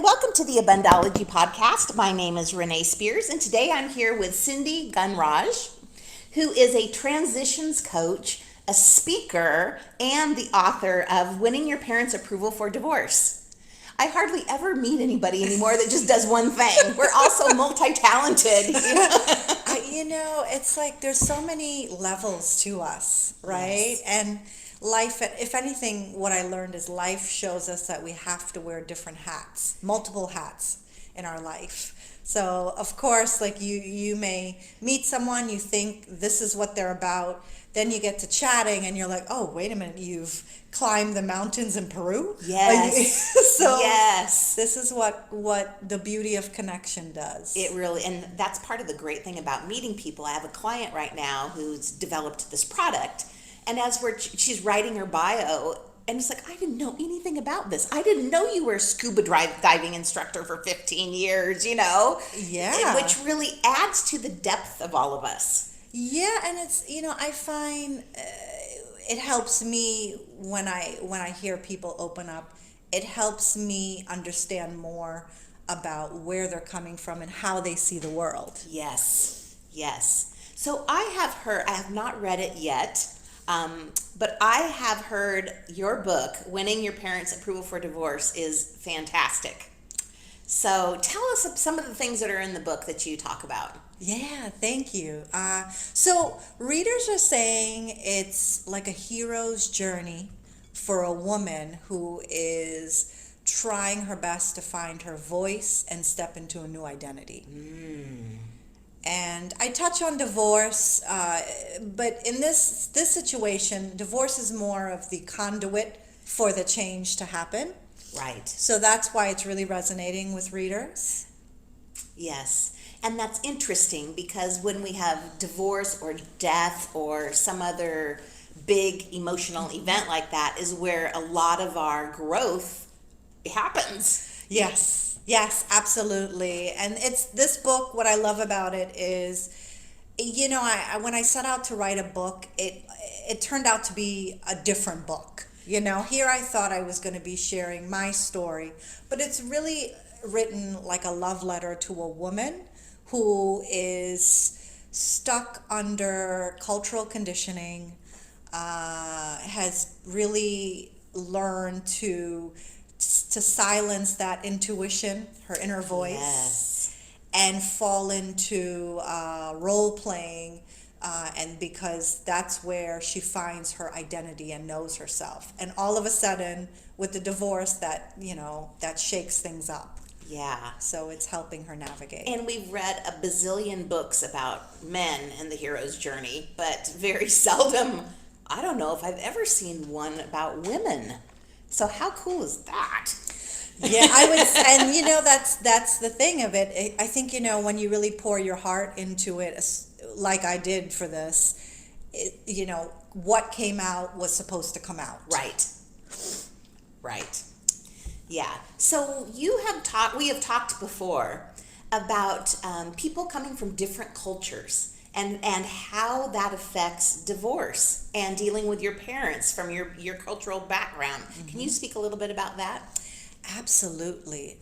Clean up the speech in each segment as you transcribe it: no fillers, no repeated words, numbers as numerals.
welcome to the Abundology podcast. My name is Renee Spears, and today I'm here with Cindy Gunraj, who is a transitions coach, a speaker, and the author of Winning Your Parents' Approval for Divorce. I hardly ever meet anybody anymore that just does one thing. We're also multi-talented. It's like there's so many levels to us, right? Yes. And life, if anything, what I learned is life shows us that we have to wear different hats, multiple hats in our life. So, of course, like you may meet someone, you think this is what they're about, then you get to chatting and you're like, oh, wait a minute, you've climbed the mountains in Peru? Yes. So Yes. this is what the beauty of connection does. It really, and that's part of the great thing about meeting people. I have a client right now who's developed this product, and she's writing her bio, and it's like, I didn't know anything about this. I didn't know you were a scuba diving instructor for 15 years, Yeah. which really adds to the depth of all of us. Yeah, and it's I find it helps me when I hear people open up. It helps me understand more about where they're coming from and how they see the world. Yes, yes. So I have not read it yet, but I have heard your book, Winning Your Parents' Approval for Divorce, is fantastic. So tell us some of the things that are in the book that you talk about. Yeah, thank you. So readers are saying it's like a hero's journey for a woman who is trying her best to find her voice and step into a new identity. And I touch on divorce, but in this situation, divorce is more of the conduit for the change to happen. Right. So that's why it's really resonating with readers. Yes. And that's interesting because when we have divorce or death or some other big emotional event like that is where a lot of our growth happens. Yes, absolutely. And it's this book, what I love about it is, I when I set out to write a book, it turned out to be a different book. Here I thought I was going to be sharing my story, but it's really written like a love letter to a woman who is stuck under cultural conditioning, has really learned to silence that intuition, her inner voice, Yes. and fall into role playing. And because that's where she finds her identity and knows herself. And all of a sudden, with the divorce, that shakes things up. Yeah. So it's helping her navigate. And we've read a bazillion books about men and the hero's journey, but very seldom, I don't know if I've ever seen one about women. So how cool is that? Yeah, I would, and that's the thing of it. I think when you really pour your heart into it, like I did for this, what came out was supposed to come out. Right. Yeah. So we have talked before about people coming from different cultures and how that affects divorce and dealing with your parents from your cultural background. Mm-hmm. Can you speak a little bit about that? Absolutely.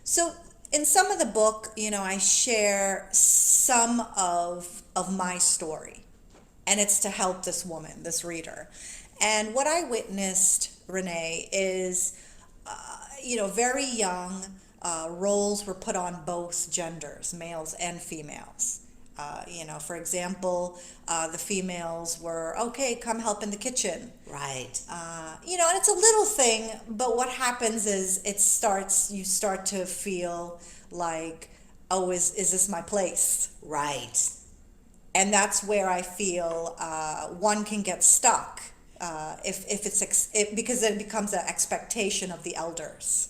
So in some of the book, I share some of my story, and it's to help this woman, this reader. And what I witnessed, Renee, is very young, roles were put on both genders, males and females. For example, the females were, okay, come help in the kitchen. Right. And it's a little thing, but what happens is you start to feel like, oh, is this my place? Right. And that's where I feel one can get stuck. Because it becomes an expectation of the elders.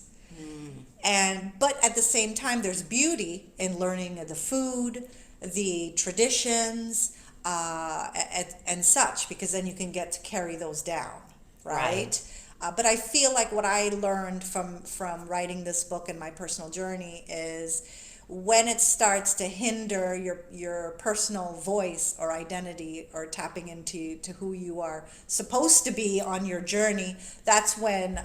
But at the same time, there's beauty in learning the food, the traditions, and such, because then you can get to carry those down, right? But I feel like what I learned from writing this book and my personal journey is when it starts to hinder your personal voice or identity or tapping into who you are supposed to be on your journey, that's when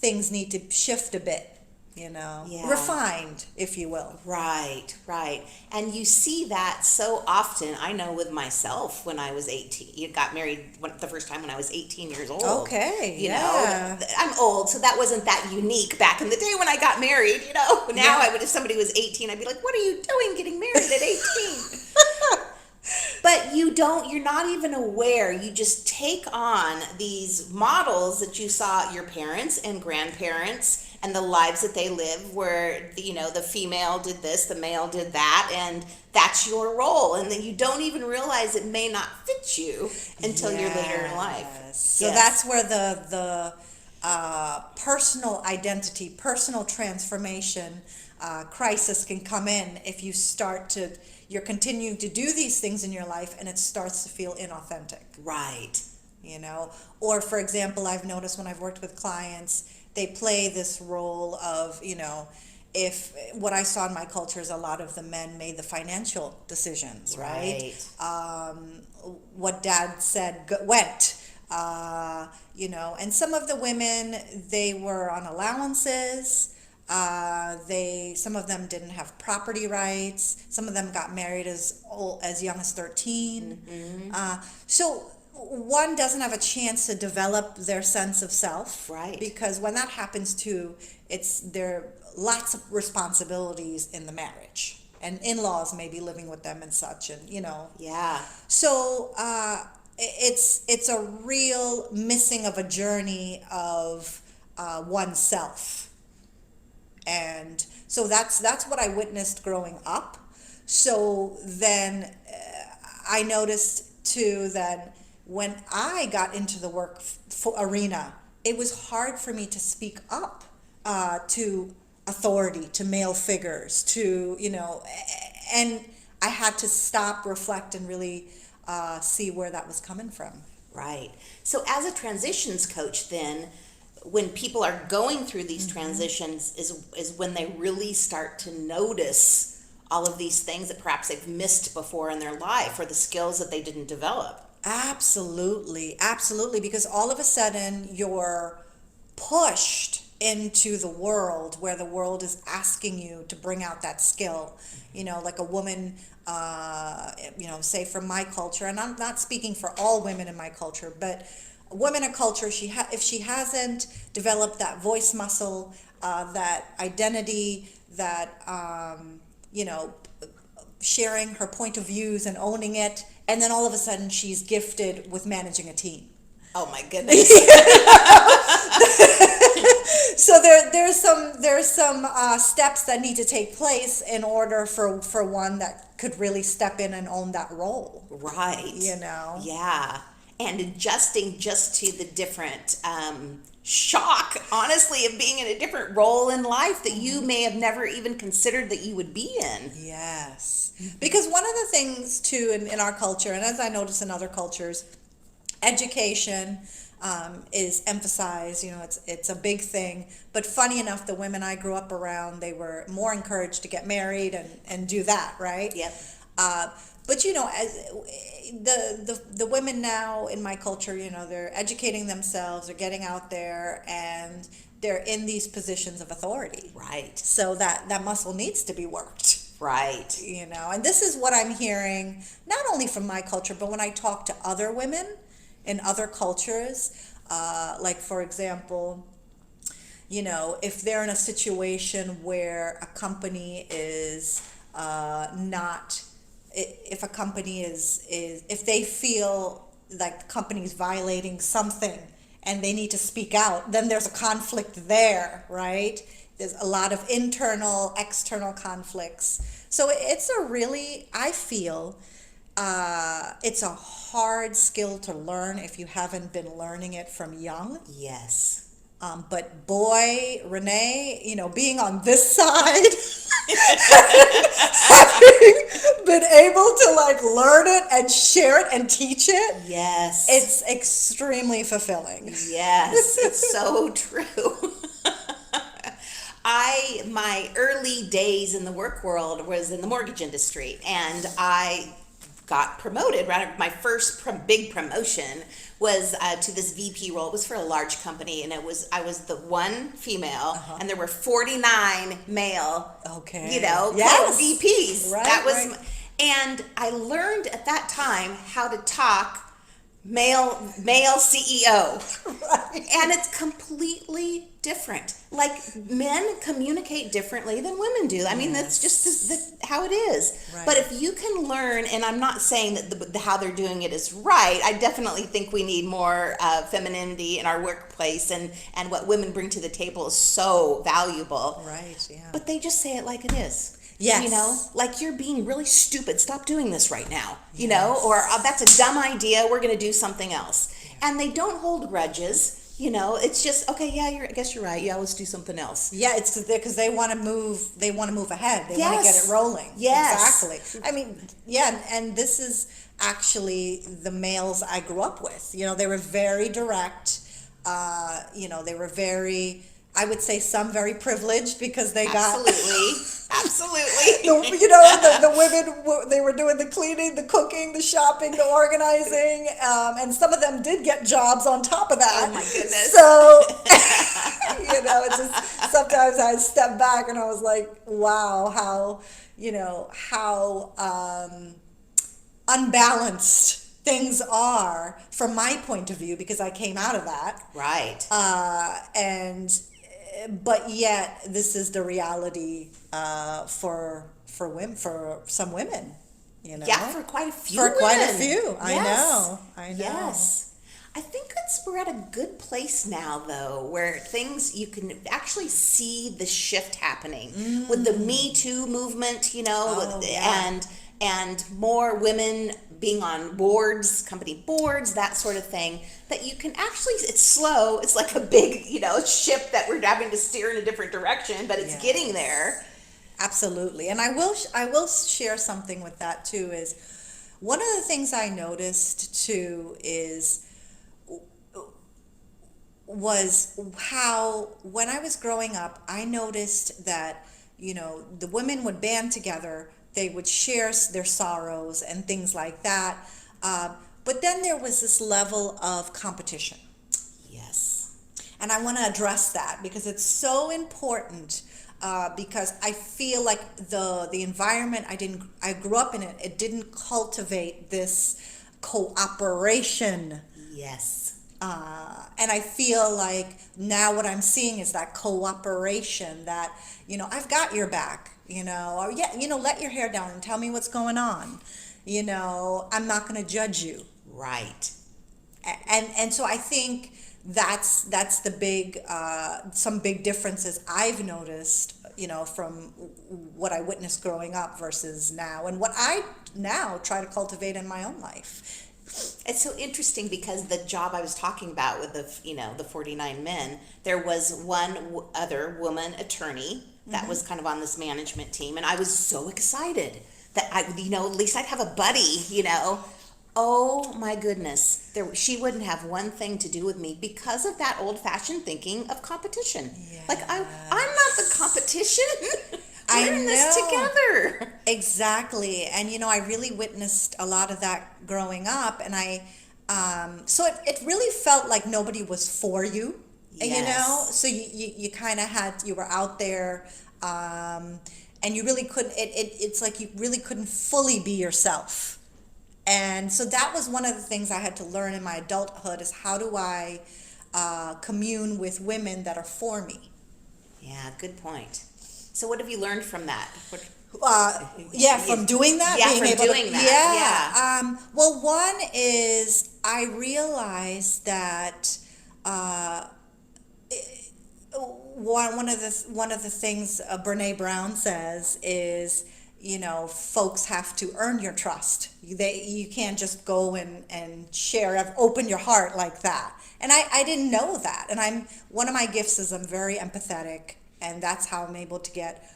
things need to shift a bit. Yeah. refined, if you will. Right, right. And you see that so often. I know with myself when I was 18. You got married the first time when I was 18 years old. Okay, You yeah. know, I'm old, so that wasn't that unique back in the day when I got married, you know. Now Yeah. I would, if somebody was 18, I'd be like, what are you doing getting married at 18? But you're not even aware. You just take on these models that you saw your parents and grandparents and the lives that they live where, the female did this, the male did that, and that's your role. And then you don't even realize it may not fit you until you're later in life. Yes. So Yes. that's where the personal identity, personal transformation crisis can come in if you're continuing to do these things in your life and it starts to feel inauthentic. Right. Or for example, I've noticed when I've worked with clients, they play this role of, if what I saw in my culture is a lot of the men made the financial decisions, right? What dad said went, and some of the women, they were on allowances. Some of them didn't have property rights. Some of them got married as young as 13. So one doesn't have a chance to develop their sense of self, Right. because when that happens too, there are lots of responsibilities in the marriage, and in-laws may be living with them and such, and Yeah. so it's a real missing of a journey of oneself. And so that's what I witnessed growing up. So then I noticed too that when I got into the work arena, it was hard for me to speak up to authority, to male figures, and I had to stop, reflect, and really see where that was coming from. Right. So as a transitions coach then, when people are going through these transitions is when they really start to notice all of these things that perhaps they've missed before in their life, or the skills that they didn't develop. Absolutely, absolutely, because all of a sudden you're pushed into the world where the world is asking you to bring out that skill. Like a woman, say from my culture, and I'm not speaking for all women in my culture, but women in culture, if she hasn't developed that voice muscle, that identity, that sharing her point of views and owning it, and then all of a sudden she's gifted with managing a team. Oh my goodness. So there's some steps that need to take place in order for one that could really step in and own that role. Right. Yeah. And adjusting just to the different shock, honestly, of being in a different role in life that you may have never even considered that you would be in. Yes. Because one of the things too in our culture, and as I notice in other cultures, education is emphasized. It's a big thing. But funny enough, the women I grew up around, they were more encouraged to get married and do that, right? Yep. But as the women now in my culture, they're educating themselves, they're getting out there, and they're in these positions of authority. Right. So that muscle needs to be worked. Right. And this is what I'm hearing, not only from my culture, but when I talk to other women in other cultures, like for example, if they're in a situation where a company is if a company if they feel like the company's violating something and they need to speak out, then there's a conflict there, right? There's a lot of internal, external conflicts. So it's I feel, it's a hard skill to learn if you haven't been learning it from young. Yes. But boy, Renee, being on this side, having been able to learn it and share it and teach it, Yes. it's extremely fulfilling. Yes, it's so true. My early days in the work world was in the mortgage industry, and I got promoted. Right, my first big promotion was to this VP role. It was for a large company, and I was the one female, and there were 49 male. Okay. You know, Yes. VPs. Right, That was, right. and I learned at that time how to talk male CEO. Right. And it's completely different. Like, men communicate differently than women do. I mean, that's just how it is. Right. But if you can learn, and I'm not saying that how they're doing it is right. I definitely think we need more femininity in our workplace, and what women bring to the table is so valuable. Right, yeah. But they just say it like it is. Yes. You know, like, you're being really stupid. Stop doing this right now. You know, or that's a dumb idea. We're going to do something else. And they don't hold grudges. You know, it's just, okay, yeah, I guess you're right. Yeah, let's do something else. Yeah, it's because they want to move. They want to move ahead. They want to get it rolling. Yes. Exactly. I mean, yeah, and this is actually the males I grew up with. You know, they were very direct. You know, they were very, I would say, some very privileged because they Absolutely. Absolutely. you know, the women, they were doing the cleaning, the cooking, the shopping, the organizing, and some of them did get jobs on top of that. Oh my goodness. So, you know, it's just, sometimes I step back and I was like, wow, how unbalanced things are from my point of view, because I came out of that. Right. But yet this is the reality for women, for some women, you know. Yeah, for quite a few. For quite a women. few. Yes. I know. Yes. I think we're at a good place now, though, where you can actually see the shift happening with the Me Too movement, you know, and more women being on boards, company boards, that sort of thing, that you can actually, it's slow. It's like a big, you know, ship that we're having to steer in a different direction, but it's getting there. Absolutely. And I will share something with that too, is one of the things I noticed too was how, when I was growing up, I noticed that, you know, the women would band together, they would share their sorrows and things like that. But then there was this level of competition. Yes. And I want to address that because it's so important, because I feel like the environment I grew up in, it didn't cultivate this cooperation. Yes. And I feel like now what I'm seeing is that cooperation, that, you know, I've got your back, you know, or yeah, you know, let your hair down and tell me what's going on. You know, I'm not going to judge you. Right. And so I think that's the big, some big differences I've noticed, you know, from what I witnessed growing up versus now, and what I now try to cultivate in my own life. It's so interesting because the job I was talking about with the 49 men, there was one other woman attorney that was kind of on this management team, and I was so excited that at least I'd have a buddy, you know. Oh my goodness, she wouldn't have one thing to do with me because of that old-fashioned thinking of competition. Yes. Like, I'm not the competition. We're in this know. together. Exactly. And, you know, I really witnessed a lot of that growing up. And so it really felt like nobody was for you, you know? Yes. So you kind of you were out there, and you really couldn't, it's like you really couldn't fully be yourself. And so that was one of the things I had to learn in my adulthood, is how do I commune with women that are for me? Yeah, good point. So what have you learned from that? From doing that. Yeah, being from able doing to, that. Yeah. Well, one is I realized that one of the things Brene Brown says is, you know, folks have to earn your trust. You can't just go and share, open your heart like that. And I didn't know that. And one of my gifts is I'm very empathetic. And that's how I'm able to get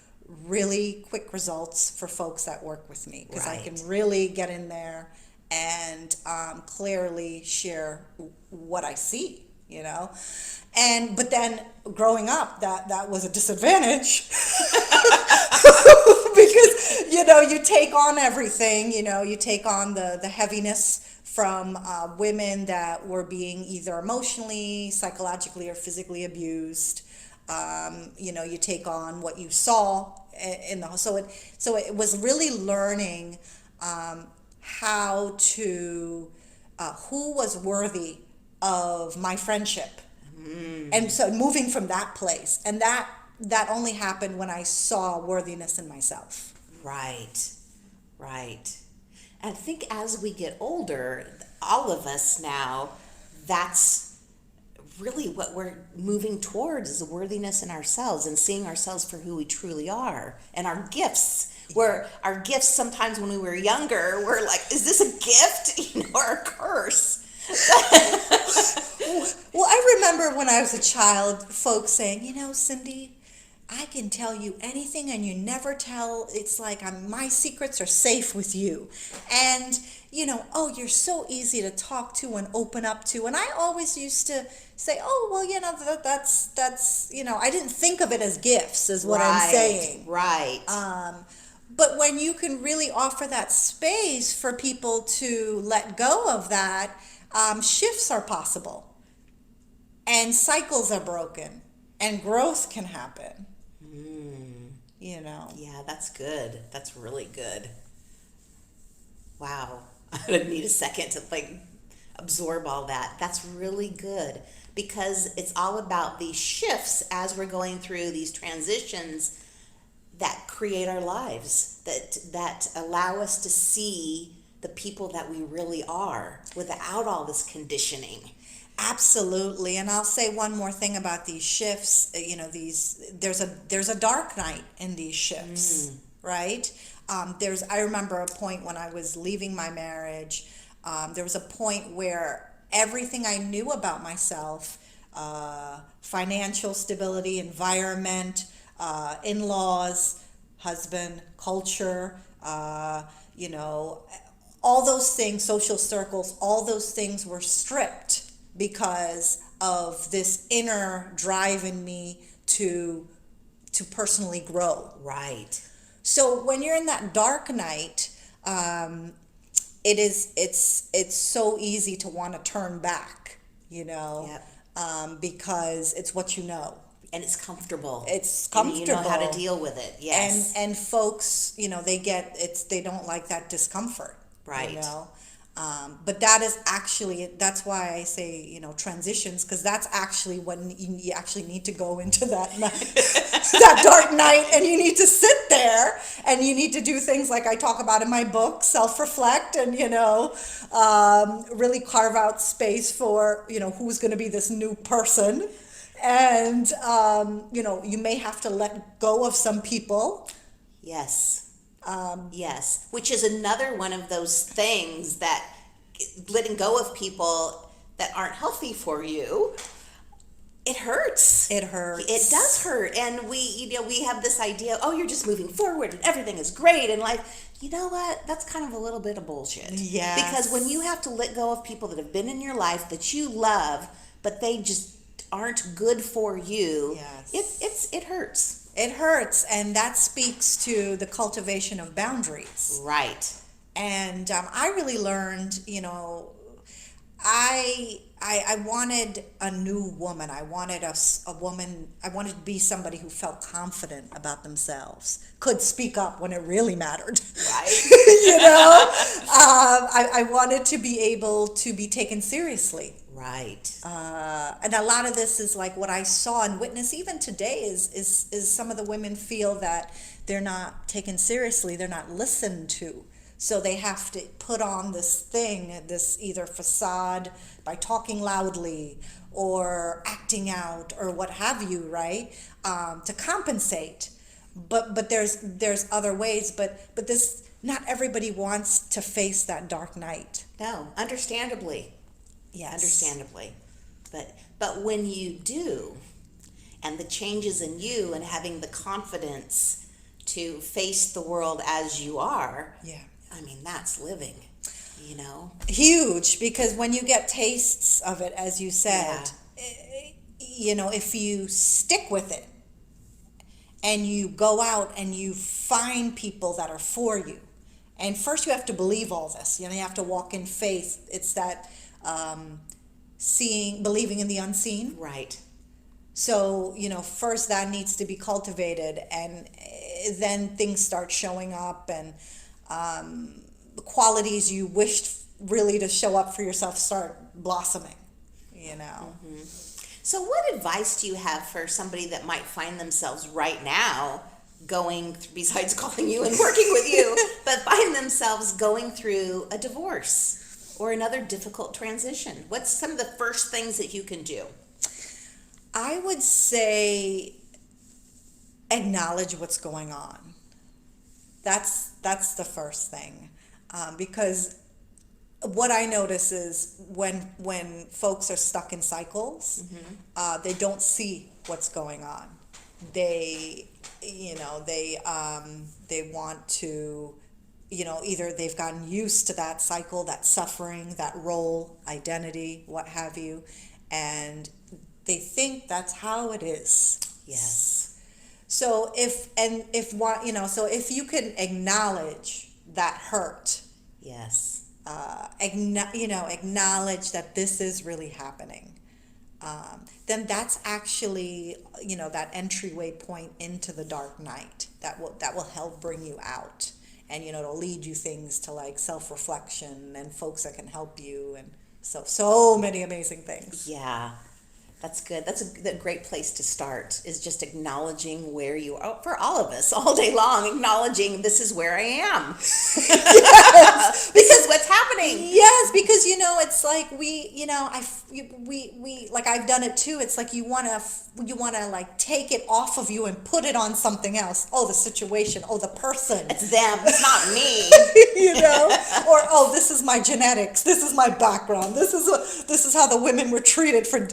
really quick results for folks that work with me, because I can really get in there and clearly share what I see. But then growing up, that was a disadvantage because you take on everything. You take on the heaviness from women that were being either emotionally, psychologically, or physically abused. You take on what you saw in the so it was really learning how to who was worthy of my friendship. And so moving from that place, and that only happened when I saw worthiness in myself. Right, right. And I think as we get older, all of us now, that's really what we're moving towards, is a worthiness in ourselves and seeing ourselves for who we truly are, and our gifts. Where our gifts, sometimes when we were younger, we're like, is this a gift, or a curse? Well, I remember when I was a child, folks saying, Cindy, I can tell you anything and you never tell. It's like my secrets are safe with you. And, oh, you're so easy to talk to and open up to. And I always used to say, oh, well, that's I didn't think of it as gifts, is what I'm saying. Right. But when you can really offer that space for people to let go of that, shifts are possible. And cycles are broken. And growth can happen. Yeah, that's good. That's really good. Wow. I would need a second to absorb all that. That's really good, because it's all about these shifts as we're going through these transitions that create our lives, that allow us to see the people that we really are without all this conditioning. Absolutely. And I'll say one more thing about these shifts. There's a dark night in these shifts, right? I remember a point when I was leaving my marriage. There was a point where everything I knew about myself, financial stability, environment, in-laws, husband, culture, all those things, social circles, all those things were stripped because of this inner drive in me to personally grow. Right. So when you're in that dark night, it's so easy to want to turn back, Yep. Because it's what you know. And it's comfortable. It's comfortable. And you know how to deal with it. Yes. And folks, they don't like that discomfort. Right. But that's why I say, transitions, because that's actually when you actually need to go into that night, that dark night, and you need to sit there and you need to do things like I talk about in my book, self-reflect, and, really carve out space for, who's going to be this new person. And, you may have to let go of some people. Yes. Yes, which is another one of those things that letting go of people that aren't healthy for you, it hurts. It hurts. It does hurt. And we have this idea, oh, you're just moving forward and everything is great in life. You know what? That's kind of a little bit of bullshit. Yes. Because when you have to let go of people that have been in your life that you love, but they just aren't good for you, yes, it hurts. It hurts, and that speaks to the cultivation of boundaries. Right. And I really learned, I wanted a new woman. I wanted a woman. I wanted to be somebody who felt confident about themselves, could speak up when it really mattered. Right. I wanted to be able to be taken seriously. Right. And a lot of this is like what I saw and witnessed even today is some of the women feel that they're not taken seriously, they're not listened to. So they have to put on this either facade by talking loudly or acting out or what have you, right? To compensate. But there's other ways, but this, not everybody wants to face that dark night. No, understandably. Yes. Understandably. But when you do, and the changes in you and having the confidence to face the world as you are, yeah, I mean, that's living, Huge, because when you get tastes of it, as you said, if you stick with it and you go out and you find people that are for you, and first you have to believe all this. You have to walk in faith. It's that believing in the unseen. Right. So, first that needs to be cultivated, and then things start showing up, and the qualities you wished really to show up for yourself start blossoming, Mm-hmm. So what advice do you have for somebody that might find themselves right now besides calling you and working with you, but find themselves going through a divorce or another difficult transition? What's some of the first things that you can do? I would say acknowledge what's going on. That's the first thing, because what I notice is when folks are stuck in cycles, they don't see what's going on. They want to, either they've gotten used to that cycle, that suffering, that role, identity, what have you, and they think that's how it is. Yes. So if you can acknowledge that hurt, Yes. acknowledge that this is really happening, then that's actually that entryway point into the dark night that will help bring you out, and it'll lead you things to like self-reflection and folks that can help you, and so many amazing things. Yeah. That's good. That's a great place to start, is just acknowledging where you are. For all of us, all day long, acknowledging this is where I am. Yes, This is what's happening. yes, because it's like we like I've done it too. It's like you want to like take it off of you and put it on something else. Oh, the situation. Oh, the person. It's them. It's not me. Or this is my genetics. This is my background. This is how the women were treated for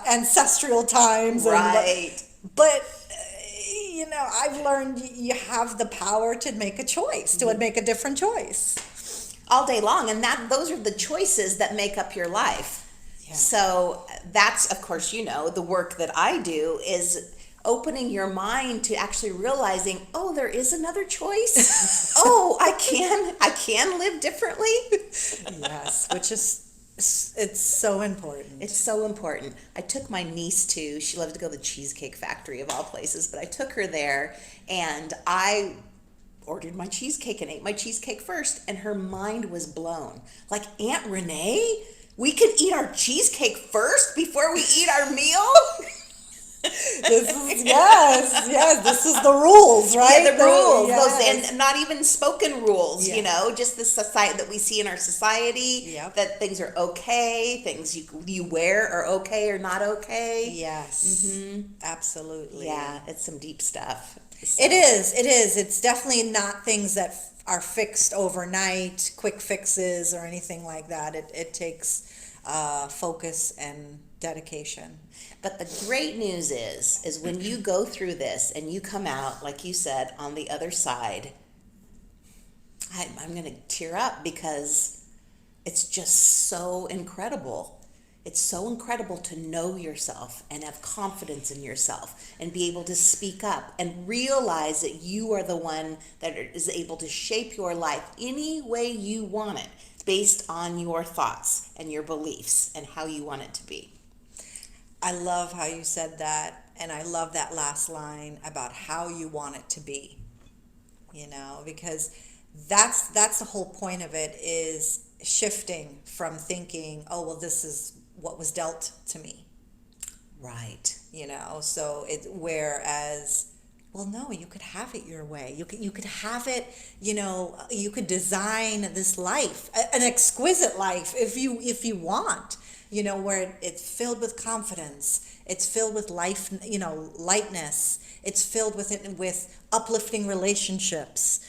ancestral times. Right. But I've learned you have the power to make a choice, to make a different choice. All day long. And those are the choices that make up your life. Yeah. So that's, of course, the work that I do is opening your mind to actually realizing, oh, there is another choice. Oh, I can live differently. Yes, which is, it's so important. It's so important. I took my niece she loved to go to the Cheesecake Factory of all places, but I took her there and I ordered my cheesecake and ate my cheesecake first, and her mind was blown. Like, Aunt Renee, we can eat our cheesecake first before we eat our meal? Yes, this is the rules, right? Yeah, the rules, yes. those, and not even spoken rules, Yeah. just the society that we see in our society, Yep. that things are okay, things you wear are okay or not okay. Yes, absolutely. Yeah, it's some deep stuff. It is. It's definitely not things that are fixed overnight, quick fixes or anything like that. It takes focus and dedication. But the great news is when you go through this and you come out, like you said, on the other side, I'm going to tear up because it's just so incredible. It's so incredible to know yourself and have confidence in yourself and be able to speak up and realize that you are the one that is able to shape your life any way you want it, based on your thoughts and your beliefs and how you want it to be. I love how you said that, and I love that last line about how you want it to be, because that's the whole point of it, is shifting from thinking, oh, well, this is what was dealt to me. Right. So whereas, well, no, you could have it your way. You could have it, you could design this life, an exquisite life if you want. Where it's filled with confidence, it's filled with life, lightness, it's filled with uplifting relationships,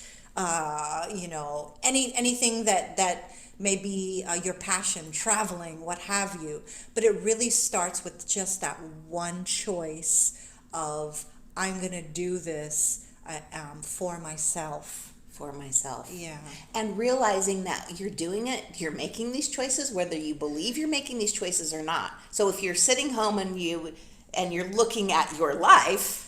anything that may be your passion, traveling, what have you. But it really starts with just that one choice of, I'm going to do this for myself. For myself. Yeah. And realizing that you're doing it, you're making these choices, whether you believe you're making these choices or not. So if you're sitting home and you're looking at your life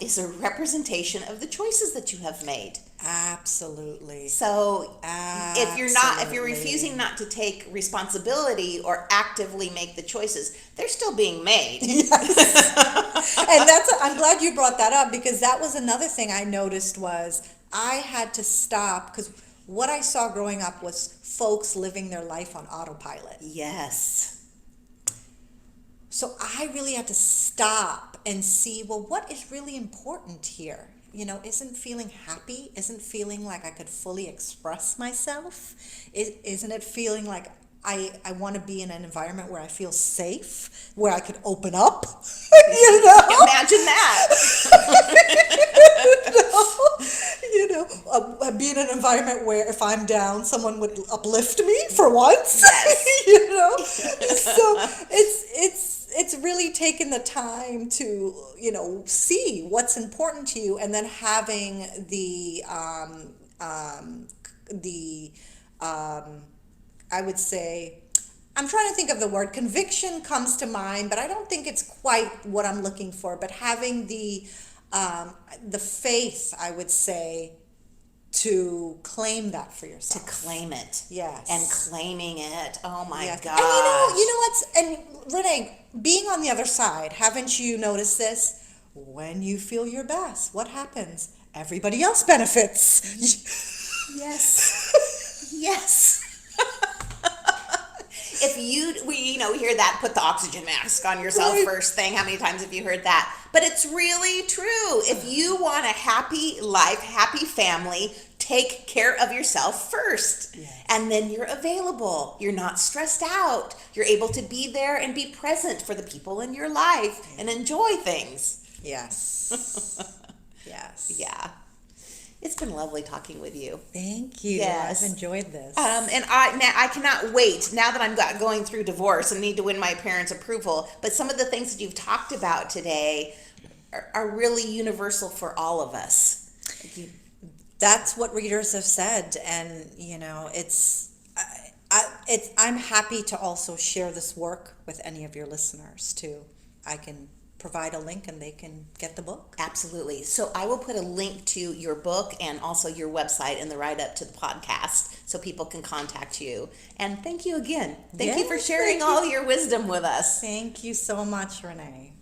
is a representation of the choices that you have made. Absolutely. So if you're Absolutely. refusing not to take responsibility or actively make the choices, they're still being made. Yes. And I'm glad you brought that up, because that was another thing I noticed was I had to stop, because what I saw growing up was folks living their life on autopilot. Yes. So I really had to stop and see, well, what is really important here? Isn't feeling happy? Isn't feeling like I could fully express myself? Isn't it feeling like I want to be in an environment where I feel safe, where I could open up? Imagine that. Be in an environment where if I'm down, someone would uplift me for once. Yes. So it's really taken the time to see what's important to you, and then having I would say, I'm trying to think of the word, conviction comes to mind, but I don't think it's quite what I'm looking for. But having the faith, I would say, to claim that for yourself. To claim it. Yes. And claiming it. Oh my Yes. gosh. And and Renee, being on the other side, haven't you noticed this? When you feel your best, what happens? Everybody else benefits. Yes. Yes. If we hear that, put the oxygen mask on yourself Right. first thing. How many times have you heard that? But it's really true. If you want a happy life, happy family, take care of yourself first. Yes. And then you're available. You're not stressed out. You're able to be there and be present for the people in your life and enjoy things. Yes. Yes. Yeah. It's been lovely talking with you. Thank you. Yes. I've enjoyed this. And I cannot wait, now that I'm going through divorce and need to win my parents' approval, but some of the things that you've talked about today are really universal for all of us. That's what readers have said, and I'm happy to also share this work with any of your listeners too. I can provide a link and they can get the book. Absolutely. So I will put a link to your book and also your website in the write-up to the podcast so people can contact you. And thank you again. Thank you for Yes, sharing thank you. all your wisdom with us. Thank you so much, Renee.